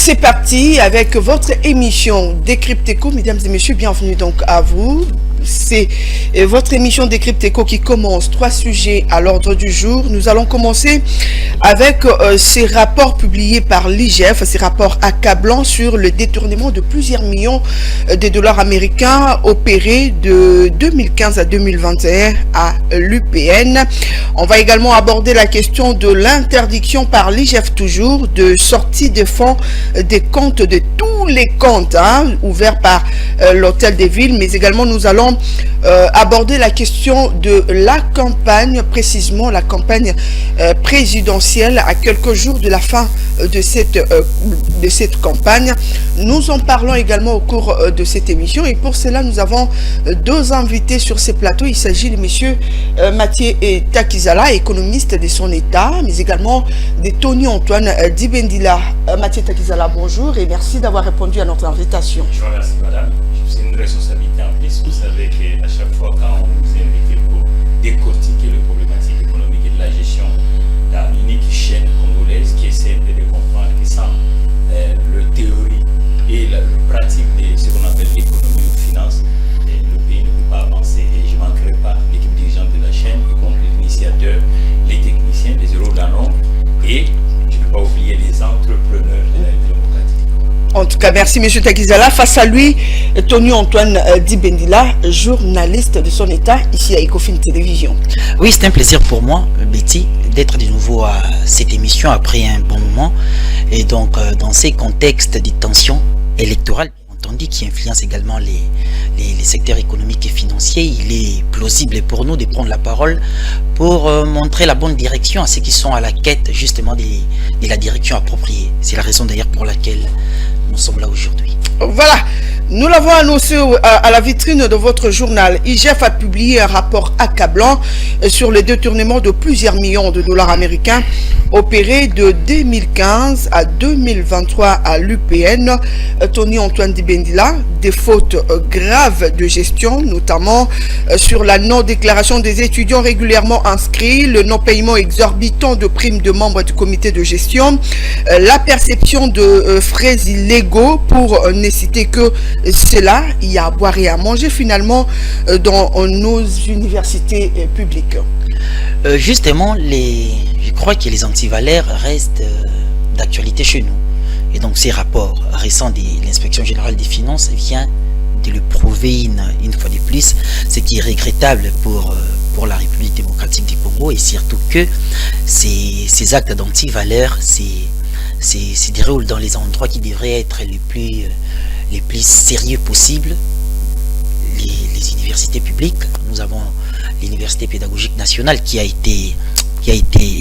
C'est parti avec votre émission Décrypte-Éco. Mesdames et messieurs, bienvenue donc à vous. C'est votre émission Décrypte-Éco qui commence. 3 sujets à l'ordre du jour. Nous allons commencer avec ces rapports publiés par l'IGF, ces rapports accablants sur le détournement de plusieurs millions de dollars américains opérés de 2015 à 2021 à l'UPN. On va également aborder la question de l'interdiction par l'IGF toujours de sortie de fonds des comptes de tous les comptes ouverts par l'Hôtel des Villes, mais également nous allons aborder la question de la campagne, précisément la campagne présidentielle à quelques jours de la fin de cette campagne. Nous en parlons également au cours de cette émission et pour cela nous avons 2 invités sur ces plateaux. Il s'agit de messieurs Mathieu Takizala, économiste de son État, mais également de Tony Antoine Dibendila. Mathieu Takizala, bonjour et merci d'avoir répondu à notre invitation. Je vous remercie madame, c'est une responsabilité en plus. Vous savez qu'à chaque fois quand on nous invite pour décortiquer les problématiques économiques et de la gestion dans l'unique chaîne congolaise qui essaie de comprendre que sans le théorie et la pratique de ce qu'on appelle l'économie ou finance, le pays ne peut pas avancer. Et je ne manquerai pas l'équipe dirigeante de la chaîne, y compris l'initiateur, les techniciens, les euros d'un nombre et je ne peux pas oublier les entrepreneurs de la démocratie. En tout cas, merci M. Takizala. Face à lui, Tony Antoine Dibendila, journaliste de son État, ici à Ecofin Télévision. Oui, c'est un plaisir pour moi, Betty, d'être de nouveau à cette émission après un bon moment. Et donc, dans ces contextes de tensions électorales, entendu, qui influencent également les secteurs économiques et financiers, il est plausible pour nous de prendre la parole pour montrer la bonne direction à ceux qui sont à la quête justement de la direction appropriée. C'est la raison d'ailleurs pour laquelle nous sommes là aujourd'hui. Voilà, nous l'avons annoncé à la vitrine de votre journal. IGF a publié un rapport accablant sur le détournement de plusieurs millions de dollars américains opérés de 2015 à 2023 à l'UPN. Tony Antoine Dibendila, des fautes graves de gestion, notamment sur la non-déclaration des étudiants régulièrement inscrits, le non-paiement exorbitant de primes de membres du comité de gestion, la perception de frais illégaux pour ne citer que cela. Il y a à boire et à manger finalement dans nos universités publiques. Justement, je crois que les antivalaires restent d'actualité chez nous. Et donc ces rapports récents de l'inspection générale des finances vient de le prouver une fois de plus, ce qui est regrettable pour la République démocratique du Congo, et surtout que ces actes d'antivaleurs se déroulent dans les endroits qui devraient être les plus sérieux possibles, les universités publiques. Nous avons l'université pédagogique nationale qui a été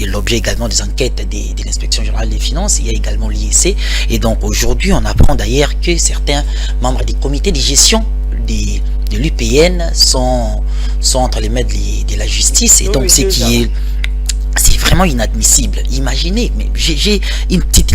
l'objet également des enquêtes de l'inspection générale des finances. Il y a également l'IEC. Et donc aujourd'hui, on apprend d'ailleurs que certains membres des comités de gestion de l'UPN sont entre les mains de la justice. Et donc c'est vraiment inadmissible. Imaginez, mais j'ai une petite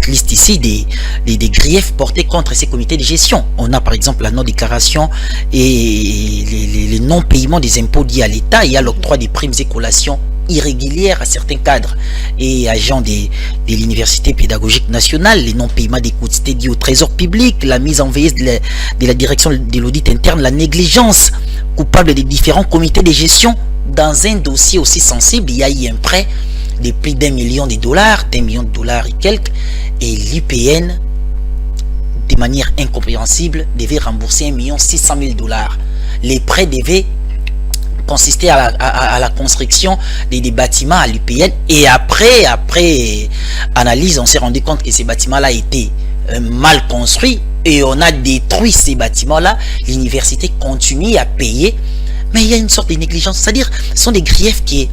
liste ici des griefs portés contre ces comités de gestion. On a par exemple la non-déclaration et les non-paiements des impôts liés à l'État. Il y a l'octroi des primes et collations irrégulières à certains cadres et agents de l'université pédagogique nationale, les non-paiements des quotités liés au trésor public, la mise en veille de la direction de l'audit interne, la négligence coupable des différents comités de gestion. Dans un dossier aussi sensible, il y a eu un prêt de plus d'1 million de dollars, d'1 million de dollars et quelques, et l'UPN, de manière incompréhensible, devait rembourser 1 600 000 dollars. Les prêts devaient consister à la construction des bâtiments à l'UPN, et après analyse, on s'est rendu compte que ces bâtiments-là étaient mal construits et on a détruit ces bâtiments-là. L'université continue à payer. Mais il y a une sorte de négligence, c'est-à-dire ce sont des griefs qui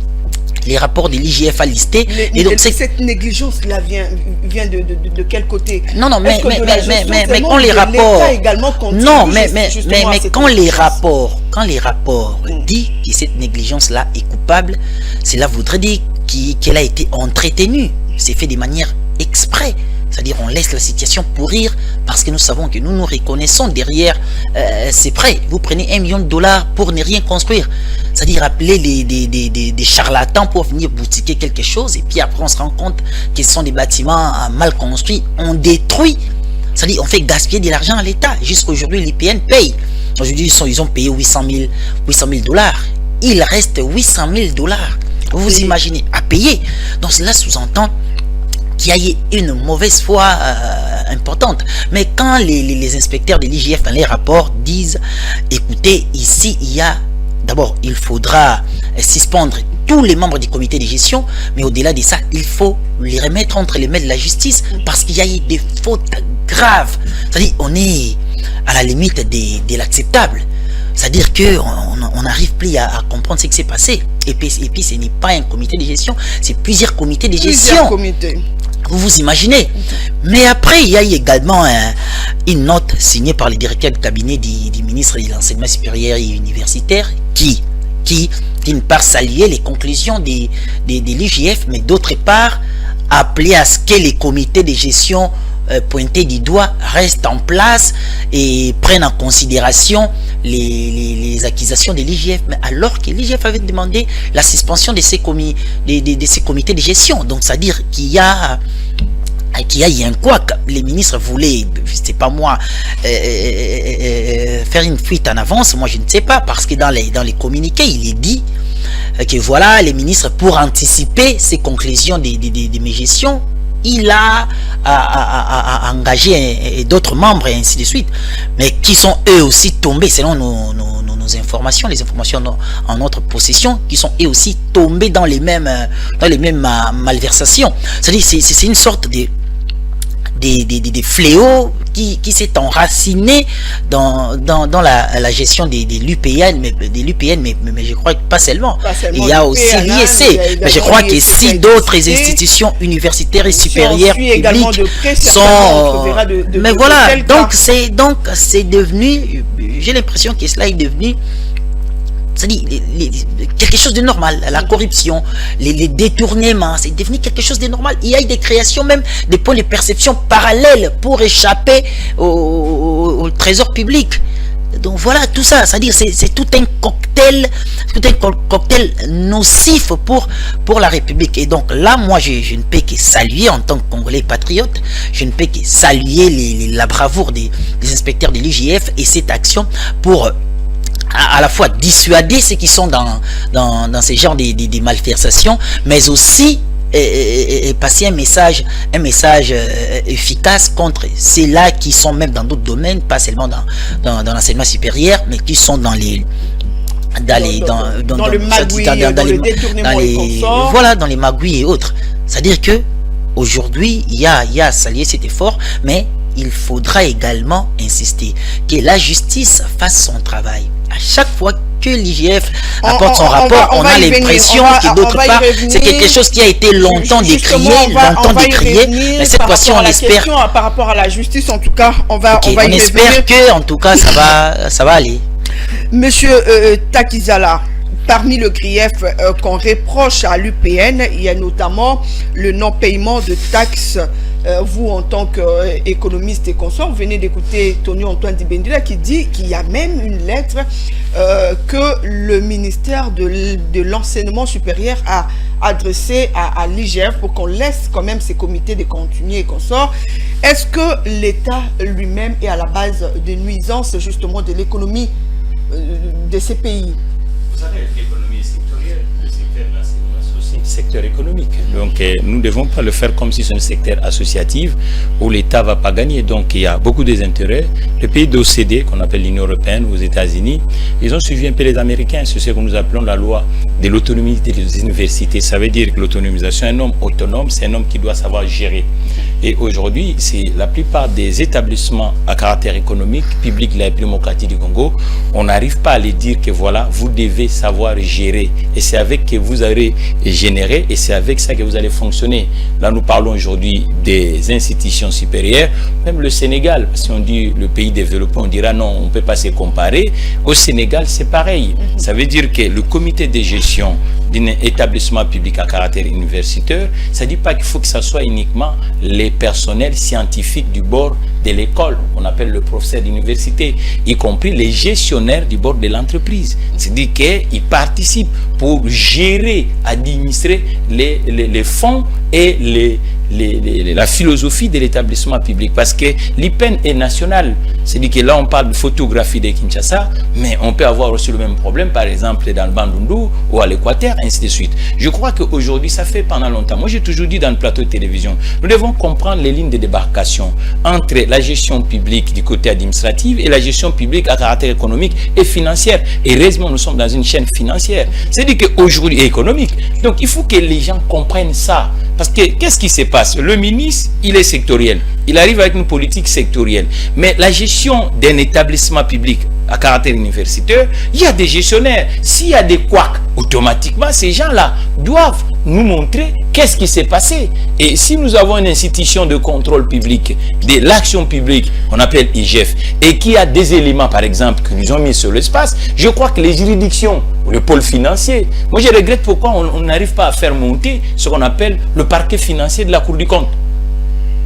les rapports de l'IGF a listés. Et donc cette négligence-là vient de quel côté? Non, mais quand les rapports, non, mais quand les rapports disent que cette négligence-là est coupable, cela voudrait dire qu'elle a été entretenue. C'est fait de manière exprès. C'est-à-dire on laisse la situation pourrir parce que nous savons que nous nous reconnaissons derrière ces prêts. Vous prenez $1 million pour ne rien construire. C'est-à-dire appeler des charlatans pour venir boutiquer quelque chose et puis après on se rend compte que ce sont des bâtiments mal construits. On détruit. C'est-à-dire on fait gaspiller de l'argent à l'État. Jusqu'aujourd'hui l'IPN paye. Aujourd'hui ils ont payé $800 000. Il reste $800 000. Vous imaginez à payer. Donc cela sous-entend qu'il y ait une mauvaise foi importante. Mais quand les inspecteurs de l'IGF dans les rapports disent, écoutez, ici il y a, d'abord il faudra suspendre tous les membres du comité de gestion, mais au-delà de ça, il faut les remettre entre les mains de la justice parce qu'il y a eu des fautes graves. C'est-à-dire on est à la limite de l'acceptable. C'est-à-dire qu'on n'arrive plus à comprendre ce qui s'est passé. Et puis ce n'est pas un comité de gestion, c'est plusieurs comités de gestion. Vous vous imaginez. Mais après, il y a également une note signée par le directeur de cabinet du ministre de l'Enseignement supérieur et universitaire qui d'une part saluait les conclusions de l'IGF, mais d'autre part appelait à ce que les comités de gestion pointés du doigt restent en place et prennent en considération les accusations de l'IGF, mais alors que l'IGF avait demandé la suspension de ces comités de gestion. Donc c'est-à-dire qu'il y a un couac. Les ministres voulaient, c'est pas moi, faire une fuite en avance, moi je ne sais pas, parce que dans les communiqués il est dit que voilà, les ministres, pour anticiper ces conclusions de mes gestions, il a engagé d'autres membres et ainsi de suite, mais qui sont eux aussi tombés, selon nos informations, les informations en notre possession, qui sont eux aussi tombés dans les mêmes malversations. C'est-à-dire c'est une sorte de fléaux qui s'est enraciné dans la gestion de l'UPN, mais je crois que pas seulement. Il y a aussi l'IEC, mais je crois que si d'autres institutions universitaires et supérieures publiques sont... Mais voilà, donc c'est devenu, j'ai l'impression que cela est devenu, c'est-à-dire quelque chose de normal. La corruption, les détournements, c'est devenu quelque chose de normal. Il y a eu des créations, même des points de perception parallèles pour échapper au trésor public. Donc voilà, tout ça, c'est-à-dire c'est tout un cocktail nocif pour la République. Et donc là, moi, je ne peux que saluer, en tant que Congolais patriote, je ne peux que saluer la bravoure des inspecteurs de l'IGF et cette action pour à la fois dissuader ceux qui sont dans ces genres de malversations, mais aussi passer un message efficace contre ceux-là qui sont même dans d'autres domaines, pas seulement dans l'enseignement supérieur, mais qui sont dans les magouilles et autres. C'est-à-dire que aujourd'hui, il y a à saluer cet effort, mais il faudra également insister que la justice fasse son travail. À chaque fois que l'IGF apporte son rapport, on a l'impression que d'autre part, c'est quelque chose qui a été longtemps décrié, mais cette fois-ci on espère. Par rapport à la justice, en tout cas, on espère que, en tout cas, ça va aller. Monsieur Takizala, parmi le grief qu'on reproche à l'UPN, il y a notamment le non-paiement de taxes. Vous, en tant qu'économiste et consort, vous venez d'écouter Tony Antoine Dibendila qui dit qu'il y a même une lettre que le ministère de l'enseignement supérieur a adressée à l'IGF pour qu'on laisse quand même ces comités de continuer et consorts. Est-ce que l'État lui-même est à la base des nuisances justement de l'économie de ces pays? Vous savez, l'économie est sectorielle, le secteur de l'enseignement c'est un secteur économique. Donc nous ne devons pas le faire comme si c'est un secteur associatif où l'État ne va pas gagner. Donc il y a beaucoup des intérêts. Les pays d'OCDE, qu'on appelle l'Union européenne, aux États-Unis, ils ont suivi un peu les Américains. C'est ce que nous appelons la loi de l'autonomie des universités. Ça veut dire que l'autonomisation, un homme autonome, c'est un homme qui doit savoir gérer. Et aujourd'hui, c'est la plupart des établissements à caractère économique, public de la République démocratique du Congo, on n'arrive pas à les dire que voilà, vous devez savoir gérer. Et c'est avec que vous allez générer rémunérés et c'est avec ça que vous allez fonctionner. Là, nous parlons aujourd'hui des institutions supérieures, même le Sénégal, si on dit le pays développé, on dira non, on ne peut pas se comparer. Au Sénégal, c'est pareil. Ça veut dire que le comité de gestion d'un établissement public à caractère universitaire, ça ne dit pas qu'il faut que ce soit uniquement les personnels scientifiques du bord de l'école, on appelle le professeur d'université, y compris les gestionnaires du bord de l'entreprise. C'est-à-dire qu'ils participent pour gérer, administrer les fonds et la philosophie de l'établissement public. Parce que l'IPEN est national. C'est-à-dire que là, on parle de photographie de Kinshasa, mais on peut avoir aussi le même problème, par exemple, dans le Bandundu ou à l'Équateur, ainsi de suite. Je crois qu'aujourd'hui, ça fait pendant longtemps. Moi, j'ai toujours dit dans le plateau de télévision, nous devons comprendre les lignes de débarcation entre la gestion publique du côté administratif et la gestion publique à caractère économique et financière. Et heureusement, nous sommes dans une chaîne financière. C'est-à-dire qu'aujourd'hui, et économique. Donc, il faut que les gens comprennent ça. Parce que, qu'est-ce qui se passe? Le ministre, il est sectoriel. Il arrive avec une politique sectorielle. Mais la gestion d'un établissement public à caractère universitaire, il y a des gestionnaires. S'il y a des couacs, automatiquement, ces gens-là doivent nous montrer qu'est-ce qui s'est passé. Et si nous avons une institution de contrôle public, de l'action publique, qu'on appelle IGF, et qui a des éléments, par exemple, que nous ont mis sur l'espace, je crois que les juridictions, le pôle financier, moi je regrette pourquoi on n'arrive pas à faire monter ce qu'on appelle le parquet financier de la Cour des comptes.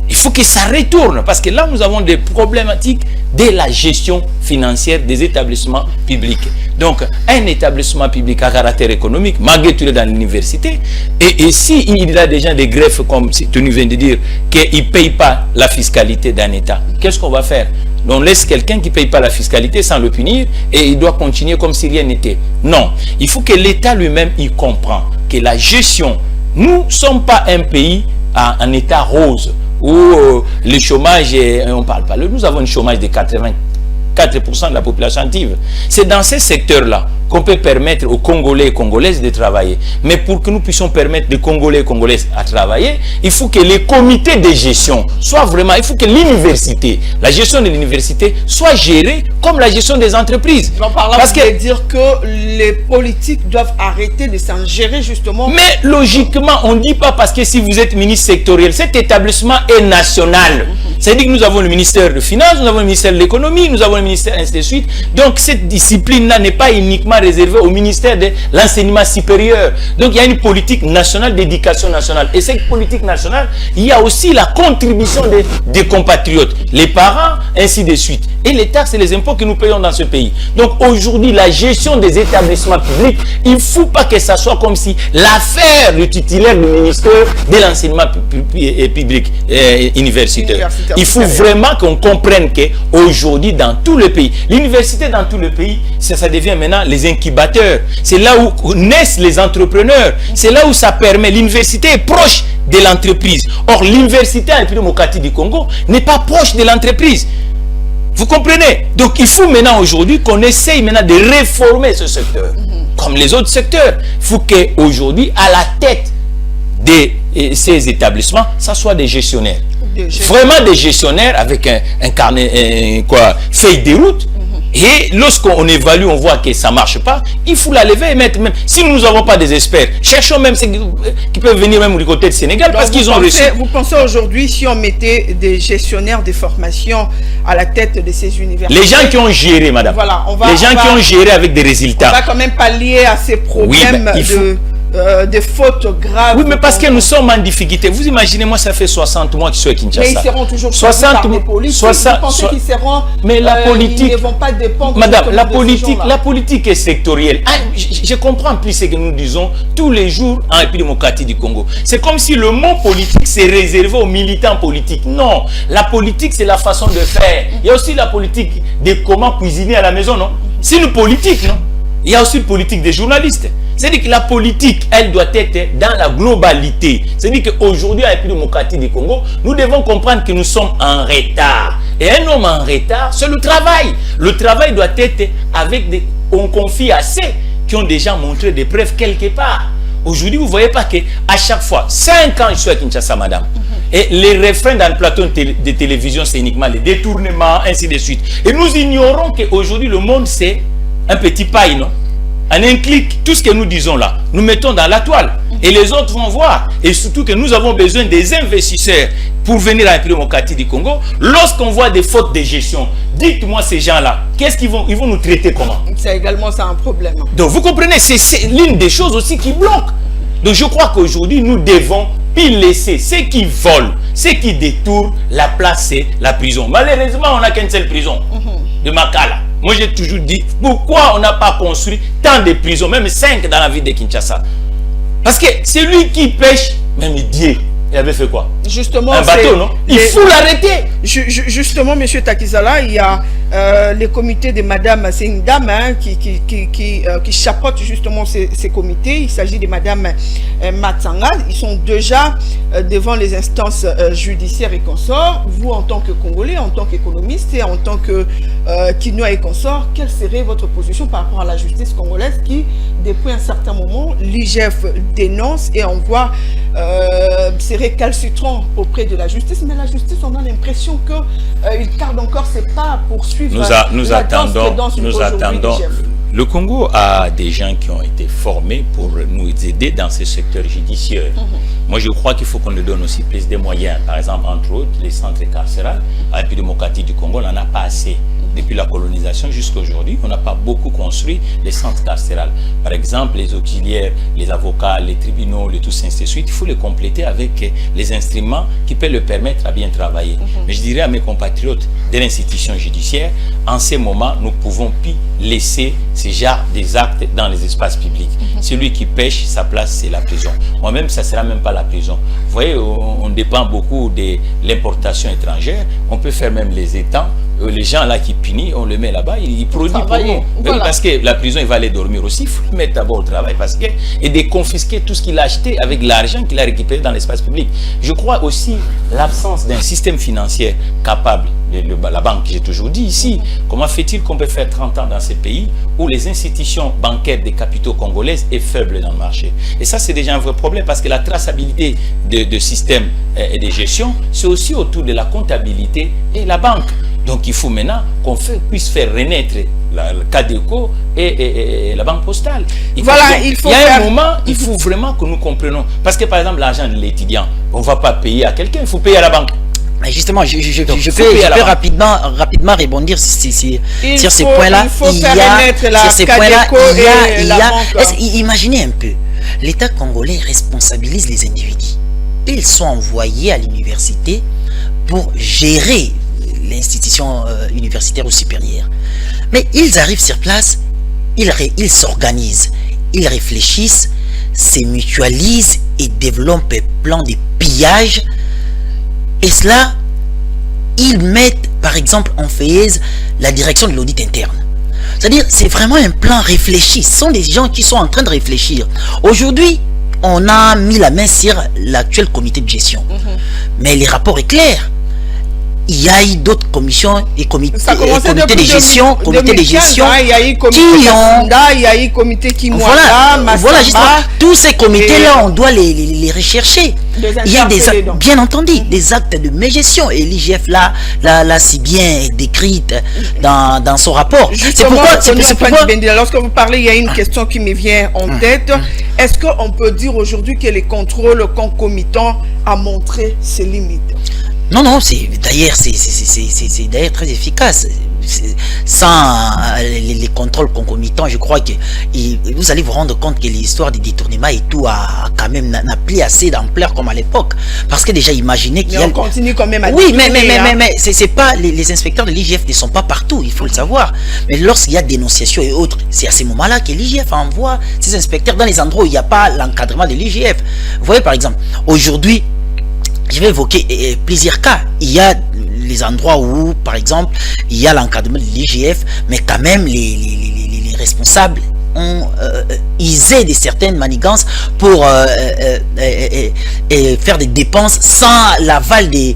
Il faut que ça retourne, parce que là, nous avons des problématiques de la gestion financière des établissements publics. Donc, un établissement public à caractère économique, malgré tout, il est dans l'université, et s'il y a des gens de greffe, comme tu nous viens de dire, qu'ils ne payent pas la fiscalité d'un État, qu'est-ce qu'on va faire? On laisse quelqu'un qui ne paye pas la fiscalité sans le punir, et il doit continuer comme si rien n'était. Non, il faut que l'État lui-même, il comprend que la gestion, nous ne sommes pas un pays en état rose, où le chômage, on ne parle pas, nous avons un chômage de 84% de la population active. C'est dans ces secteurs-là qu'on peut permettre aux Congolais et Congolaises de travailler. Mais pour que nous puissions permettre aux Congolais et Congolaises à travailler, il faut que les comités de gestion soient vraiment, il faut que l'université, la gestion de l'université soit gérée comme la gestion des entreprises. Parce que dire que les politiques doivent arrêter de s'en gérer justement. Mais logiquement, on ne dit pas parce que si vous êtes ministre sectoriel, cet établissement est national. C'est-à-dire que nous avons le ministère de Finances, nous avons le ministère de l'économie, nous avons le ministère ainsi de suite. Donc cette discipline-là n'est pas uniquement réservée au ministère de l'enseignement supérieur. Donc il y a une politique nationale d'éducation nationale. Et cette politique nationale, il y a aussi la contribution des compatriotes, les parents, ainsi de suite. Et les taxes et les impôts que nous payons dans ce pays. Donc aujourd'hui, la gestion des établissements publics, il ne faut pas que ça soit comme si l'affaire du titulaire du ministère de l'enseignement public universitaire. Il faut vraiment qu'on comprenne qu'aujourd'hui, dans tout le pays, l'université dans tout le pays, ça devient maintenant les incubateurs. C'est là où naissent les entrepreneurs. C'est là où ça permet. L'université est proche de l'entreprise. Or, l'université en République démocratique du Congo n'est pas proche de l'entreprise. Vous comprenez? Donc, il faut maintenant aujourd'hui qu'on essaye maintenant de réformer ce secteur. Comme les autres secteurs. Il faut qu'aujourd'hui, à la tête de ces établissements, ça soit des gestionnaires. Vraiment des gestionnaires avec un carnet, feuille de route. Et lorsqu'on évalue, on voit que ça ne marche pas, il faut la lever et mettre même. Si nous n'avons pas des experts, cherchons même ceux qui peuvent venir même du côté du Sénégal. Donc parce qu'ils ont reçu. Vous pensez aujourd'hui, si on mettait des gestionnaires de formation à la tête de ces universités? Les gens qui ont géré, madame. Voilà, les gens qui ont géré avec des résultats. On va quand même pallier à ces problèmes de fautes graves. Oui, mais parce que nous sommes en difficulté. Vous imaginez, moi, ça fait 60 mois que je suis à Kinshasa. Mais ils seront toujours 60 mois. Vous pensez qu'ils seront... Mais la politique... Ils ne vont pas dépendre... Madame, la politique est sectorielle. Je comprends plus ce que nous disons tous les jours en République démocratique du Congo. C'est comme si le mot politique s'est réservé aux militants politiques. Non. La politique, c'est la façon de faire. Il y a aussi la politique de comment cuisiner à la maison, non? C'est une politique, non? Il y a aussi une politique des journalistes. C'est-à-dire que la politique, elle doit être dans la globalité. C'est-à-dire qu'aujourd'hui, à la République démocratique du Congo, nous devons comprendre que nous sommes en retard. Et un homme en retard, c'est le travail. Le travail doit être avec des... On confie à ceux qui ont déjà montré des preuves quelque part. Aujourd'hui, vous ne voyez pas qu'à chaque fois, 5 ans, je suis à Kinshasa, madame. Et les refrains dans le plateau de télévision, c'est uniquement les détournements, ainsi de suite. Et nous ignorons qu'aujourd'hui, le monde, c'est un petit paille, non? en un clic, tout ce que nous disons là, nous mettons dans la toile. Et les autres vont voir. Et surtout que nous avons besoin des investisseurs pour venir à la démocratie du Congo. Lorsqu'on voit des fautes de gestion, dites-moi ces gens-là, qu'est-ce qu'ils vont nous traiter comment? C'est également ça un problème. Donc vous comprenez, c'est l'une des choses aussi qui bloque. Donc je crois qu'aujourd'hui, nous devons laisser ceux qui volent, ceux qui détournent, la place, c'est la prison. Malheureusement, on n'a qu'une seule prison, de Makala. Moi, j'ai toujours dit, pourquoi on n'a pas construit tant de prisons, même 5 dans la ville de Kinshasa? Parce que celui qui pêche, même Dieu, il avait fait quoi? Justement, un bateau, non? Il faut l'arrêter. Justement, M. Takizala, il y a les comités de Madame, c'est une dame qui chapeaute justement ces comités. Il s'agit de Madame Matsanga. Ils sont déjà devant les instances judiciaires et consorts. Vous, en tant que Congolais, en tant qu'économiste et en tant que Kinois et consorts, quelle serait votre position par rapport à la justice congolaise qui, depuis un certain moment, l'IGF dénonce et envoie c'est récalcitrant auprès de la justice, mais la justice, on a l'impression qu'il tarde encore ses pas pour suivre nous attendons. Le Congo a des gens qui ont été formés pour nous aider dans ce secteur judiciaire. Moi, je crois qu'il faut qu'on nous donne aussi plus de moyens. Par exemple, entre autres, les centres carcérales à la démocratie du Congo, on n'en a pas assez. Depuis la colonisation jusqu'à aujourd'hui, on n'a pas beaucoup construit les centres carcérales. Par exemple, les auxiliaires, les avocats, les tribunaux, le tout ainsi de suite, il faut les compléter avec les instruments qui peuvent le permettre à bien travailler. Mais je dirais à mes compatriotes de l'institution judiciaire, en ces moments, nous ne pouvons plus laisser ce genre des actes dans les espaces publics. Celui qui pêche, sa place, c'est la prison. Moi-même, ça ne sera même pas la prison. Vous voyez, on dépend beaucoup de l'importation étrangère. On peut faire même les étangs. Les gens là qui punissent, on le met là-bas, ils produisent pour nous. Voilà. Parce que la prison, il va aller dormir aussi, il faut le mettre d'abord au travail et de confisquer tout ce qu'il a acheté avec l'argent qu'il a récupéré dans l'espace public. Je crois aussi l'absence d'un système financier capable, la banque, j'ai toujours dit ici, comment fait-il qu'on peut faire 30 ans dans ces pays où les institutions bancaires des capitaux congolaises est faible dans le marché? Et ça, c'est déjà un vrai problème parce que la traçabilité de système et de gestion, c'est aussi autour de la comptabilité et la banque. Donc il faut maintenant qu'on puisse faire renaître le Cadeco et la banque postale. Il y a un moment, il faut vraiment que nous comprenions. Parce que par exemple, l'argent de l'étudiant, on ne va pas payer à quelqu'un, il faut payer à la banque. Mais justement, je peux rapidement rebondir sur ces points-là. Il faut faire renaître la Cadeco et la banque. Imaginez un peu, l'État congolais responsabilise les individus. Ils sont envoyés à l'université pour gérer l'institution universitaire ou supérieure. Mais ils arrivent sur place, ils s'organisent, ils réfléchissent, se mutualisent et développent un plan de pillage. Et cela, ils mettent par exemple en veilleuse la direction de l'audit interne. C'est-à-dire, c'est vraiment un plan réfléchi. Ce sont des gens qui sont en train de réfléchir. Aujourd'hui, on a mis la main sur l'actuel comité de gestion. Mais le rapport est clair. Il y a eu d'autres commissions et comités de gestion, il y a eu comité Kasunda, il y a eu comité Kimwanda, voilà justement, tous ces comités-là, on doit les rechercher. Il y a bien entendu des actes de mégestion et l'IGF là si bien décrite dans son rapport. C'est pourquoi lorsque vous parlez, il y a une question qui me vient en tête. Est-ce qu'on peut dire aujourd'hui que les contrôles concomitants a montré ses limites? Non, c'est d'ailleurs très efficace. Sans les contrôles concomitants, je crois que vous allez vous rendre compte que l'histoire des détournements et tout n'a plus assez d'ampleur comme à l'époque. Parce que déjà, imaginez qu'il y a... on continue quand même à mais c'est pas les inspecteurs de l'IGF ne sont pas partout, il faut le savoir. Mais lorsqu'il y a dénonciation et autres, c'est à ce moment-là que l'IGF envoie ses inspecteurs dans les endroits où il n'y a pas l'encadrement de l'IGF. Vous voyez, par exemple, aujourd'hui, je vais évoquer plusieurs cas. Il y a les endroits où, par exemple, il y a l'encadrement de l'IGF, mais quand même les responsables ont usé de certaines manigances pour faire des dépenses sans l'aval de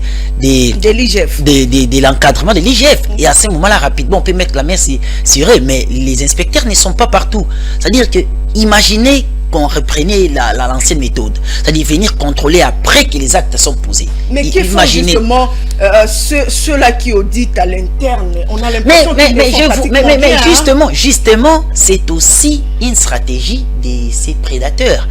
l'encadrement de l'IGF. Et à ce moment-là, rapidement, on peut mettre la main sur eux, mais les inspecteurs ne sont pas partout. C'est-à-dire que, imaginez qu'on reprenait l'ancienne méthode. C'est-à-dire venir contrôler après que les actes sont posés. Mais qui font justement ceux-là qui auditent à l'interne? On a l'impression justement, c'est aussi une stratégie de ces prédateurs,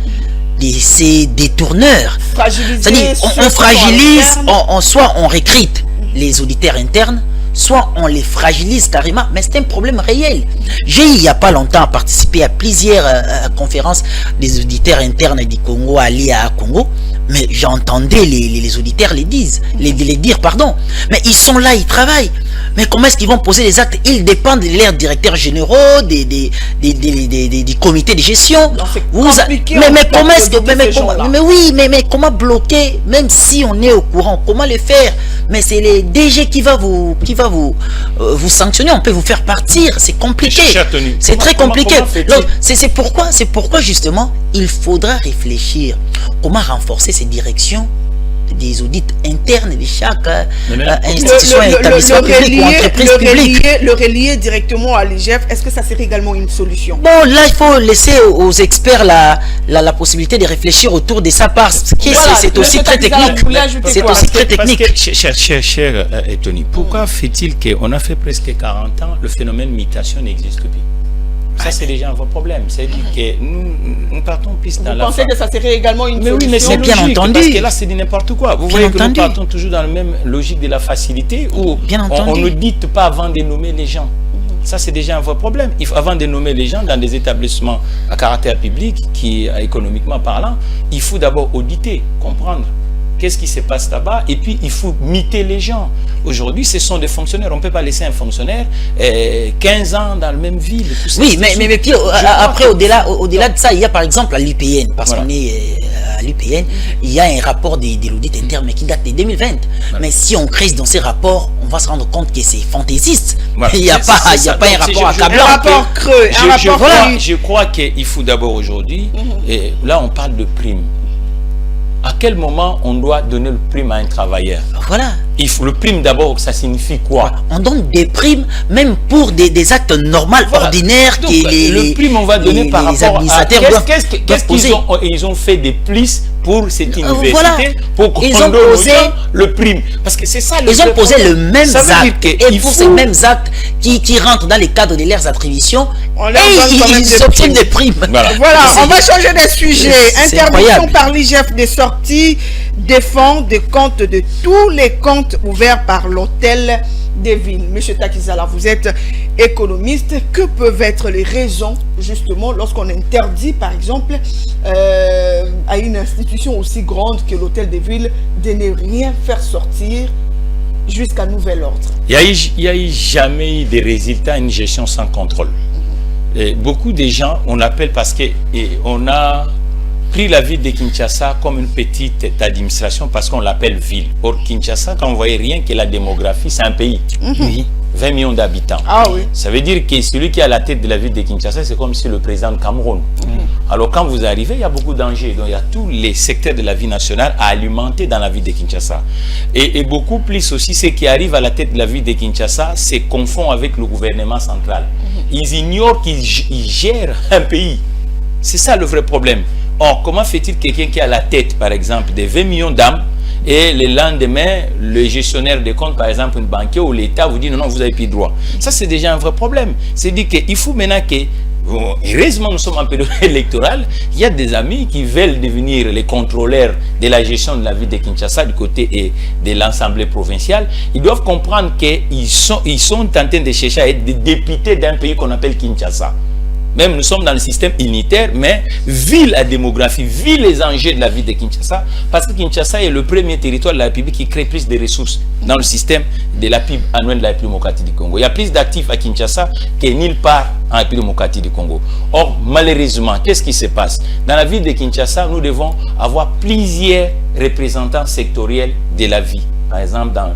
de ces détourneurs. C'est-à-dire, on fragilise, soit on recrute les auditeurs internes, soit on les fragilise carrément, mais c'est un problème réel. J'ai, il n'y a pas longtemps, participé à plusieurs conférences des auditeurs internes du Congo à l'IA Congo, mais j'entendais les auditeurs les dire, pardon. Mais ils sont là, ils travaillent. Mais comment est-ce qu'ils vont poser les actes? Ils dépendent de leurs directeurs généraux, des comités de gestion. Mais comment bloquer, même si on est au courant, comment le faire? Mais c'est les DG qui va vous sanctionner, on peut vous faire partir, c'est compliqué. C'est très compliqué. C'est pourquoi justement, il faudra réfléchir comment renforcer ces directions des audits internes de chaque institution, établissement public ou entreprise publique. Le relier directement à l'IGF, est-ce que ça serait également une solution? Bon, là, il faut laisser aux experts la possibilité de réfléchir autour de ça, parce que c'est aussi très technique. C'est aussi très technique. Cher Tony, pourquoi fait-il qu'on a fait presque 40 ans, le phénomène mutation n'existe plus? Ça, c'est déjà un vrai problème. C'est-à-dire que nous partons plus dans la... Vous pensez que ça serait également une solution? Oui, mais c'est bien logique, entendu. parce que là, c'est n'importe quoi. Vous voyez que nous partons toujours dans la même logique de la facilité, où on ne dit pas avant de nommer les gens. Ça, c'est déjà un vrai problème. Avant de nommer les gens dans des établissements à caractère public, qui, économiquement parlant, il faut d'abord auditer, comprendre qu'est-ce qui se passe là-bas, et puis il faut miter les gens. Aujourd'hui, ce sont des fonctionnaires. On ne peut pas laisser un fonctionnaire 15 ans dans la même ville. Oui, mais puis, après, au-delà de ça, il y a par exemple à l'UPN, parce qu'on est à l'UPN, il y a un rapport de l'audit interne, mais qui date de 2020. Mais si on creuse dans ces rapports, on va se rendre compte que c'est fantaisiste. Il n'y a pas un rapport accablant. Un rapport creux. Je crois qu'il faut d'abord aujourd'hui, et là on parle de primes. À quel moment on doit donner le prime à un travailleur? Voilà. Il faut le prime d'abord, ça signifie quoi? On donne des primes même pour des actes normaux, ordinaires. Donc, le prime on va donner par rapport à qu'est-ce qu'ils ont fait de plus pour cette université, pour qu'on donne aux gens le prime. Parce que c'est ça le Ils ont posé le même acte. Et pour ces mêmes actes qui rentrent dans le cadre de leurs attributions, ils obtiennent des primes. Voilà, on va changer de sujet. Interdiction par l'IGF des sorties des fonds des comptes de tous les comptes ouverts par l'hôtel des villes. Monsieur Takizala, vous êtes économiste. Que peuvent être les raisons, justement, lorsqu'on interdit, par exemple, à une institution aussi grande que l'hôtel des villes de ne rien faire sortir jusqu'à nouvel ordre? Il n'y a eu jamais eu de résultats à une gestion sans contrôle. Et beaucoup de gens, on appelle parce qu'on a pris la ville de Kinshasa comme une petite administration parce qu'on l'appelle ville. Or, Kinshasa, quand on voyait rien que la démographie, c'est un pays. 20 millions d'habitants. Ah oui. Ça veut dire que celui qui est à la tête de la ville de Kinshasa, c'est comme si le président de Cameroun. Alors quand vous arrivez, il y a beaucoup d'enjeux. Donc il y a tous les secteurs de la vie nationale à alimenter dans la ville de Kinshasa. Et beaucoup plus aussi, ceux qui arrivent à la tête de la ville de Kinshasa se confondent avec le gouvernement central. Ils ignorent qu'ils gèrent un pays. C'est ça le vrai problème. Or, comment fait-il quelqu'un qui a la tête, par exemple, de 20 millions d'âmes, et le lendemain, le gestionnaire des comptes, par exemple, une banquier ou l'État vous dit non, vous n'avez plus droit. Ça, c'est déjà un vrai problème. C'est-à-dire qu'il faut maintenant que, heureusement, nous sommes en période électorale, il y a des amis qui veulent devenir les contrôleurs de la gestion de la ville de Kinshasa du côté de l'Assemblée provinciale. Ils doivent comprendre qu'ils sont en train de chercher à être des députés d'un pays qu'on appelle Kinshasa. Même nous sommes dans le système unitaire, mais vu la démographie, vu les enjeux de la vie de Kinshasa, parce que Kinshasa est le premier territoire de la République qui crée plus de ressources dans le système de la PIB annuelle de la République démocratique du Congo. Il y a plus d'actifs à Kinshasa que nulle part en République démocratique du Congo. Or, malheureusement, qu'est-ce qui se passe? Dans la ville de Kinshasa, nous devons avoir plusieurs représentants sectoriels de la vie. Par exemple, dans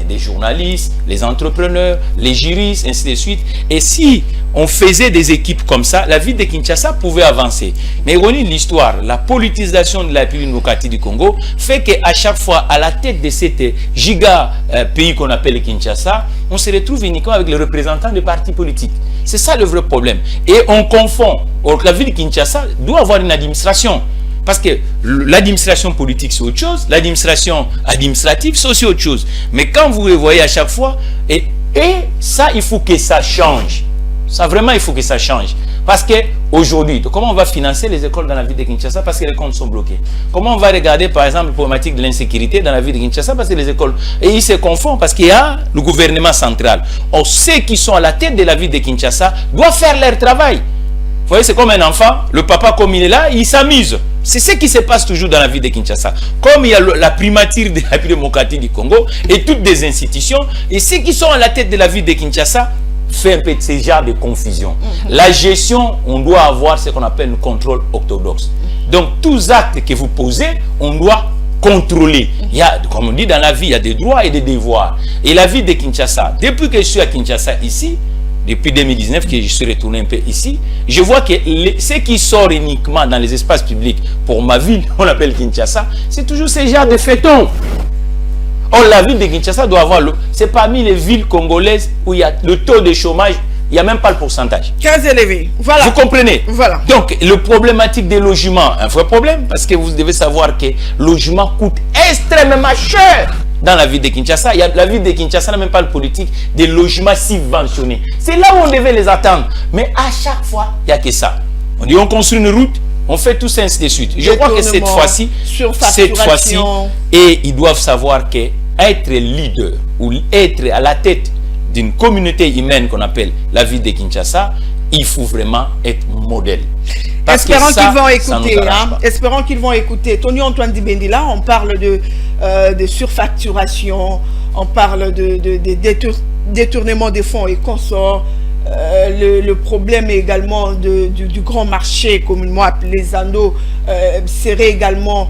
des journalistes, les entrepreneurs, les juristes, ainsi de suite. Et si on faisait des équipes comme ça, la ville de Kinshasa pouvait avancer. Mais ironie de l'histoire, la politisation de la République démocratique du Congo fait qu'à chaque fois, à la tête de cet giga pays qu'on appelle Kinshasa, on se retrouve uniquement avec les représentants des partis politiques. C'est ça le vrai problème. Et on confond. Or, la ville de Kinshasa doit avoir une administration. Parce que l'administration politique, c'est autre chose. L'administration administrative, c'est aussi autre chose. Mais quand vous le voyez à chaque fois, et ça, il faut que ça change. Ça, vraiment, il faut que ça change. Parce que aujourd'hui, comment on va financer les écoles dans la ville de Kinshasa parce que les comptes sont bloqués? Comment on va regarder, par exemple, la problématique de l'insécurité dans la ville de Kinshasa parce que les écoles... Et ils se confondent parce qu'il y a le gouvernement central. Or, ceux qui sont à la tête de la ville de Kinshasa doivent faire leur travail. Vous voyez, c'est comme un enfant. Le papa, comme il est là, il s'amuse. C'est ce qui se passe toujours dans la ville de Kinshasa. Comme il y a la primature de la République démocratique du Congo et toutes des institutions, et ceux qui sont à la tête de la ville de Kinshasa fait un peu de ce genre de confusion. La gestion, on doit avoir ce qu'on appelle le contrôle orthodoxe. Donc, tous actes que vous posez, on doit contrôler. Il y a, comme on dit dans la vie, il y a des droits et des devoirs. Et la ville de Kinshasa, depuis que je suis à Kinshasa ici, depuis 2019 que je suis retourné un peu ici, je vois que ce qui sort uniquement dans les espaces publics pour ma ville, on l'appelle Kinshasa, c'est toujours ce genre de fêtons. Or, la ville de Kinshasa doit avoir c'est parmi les villes congolaises où il y a le taux de chômage, il n'y a même pas le pourcentage. Très élevé. Voilà. Vous comprenez? Voilà. Donc, le problématique des logements, un vrai problème, parce que vous devez savoir que le logement coûte extrêmement cher. Dans la ville de Kinshasa, la ville de Kinshasa n'a même pas de politique des logements subventionnés. C'est là où on devait les attendre. Mais à chaque fois, il n'y a que ça. On dit on construit une route, on fait tout ça ainsi de suite. Je crois que cette fois-ci, et ils doivent savoir que être leader ou être à la tête d'une communauté humaine qu'on appelle la ville de Kinshasa, il faut vraiment être modèle. Espérons qu'ils vont écouter. Espérons qu'ils vont écouter. Tony Antoine Dibendila, on parle de surfacturation, on parle de détournement des fonds et consorts. Le problème également du grand marché, communément appelé Zando, serait également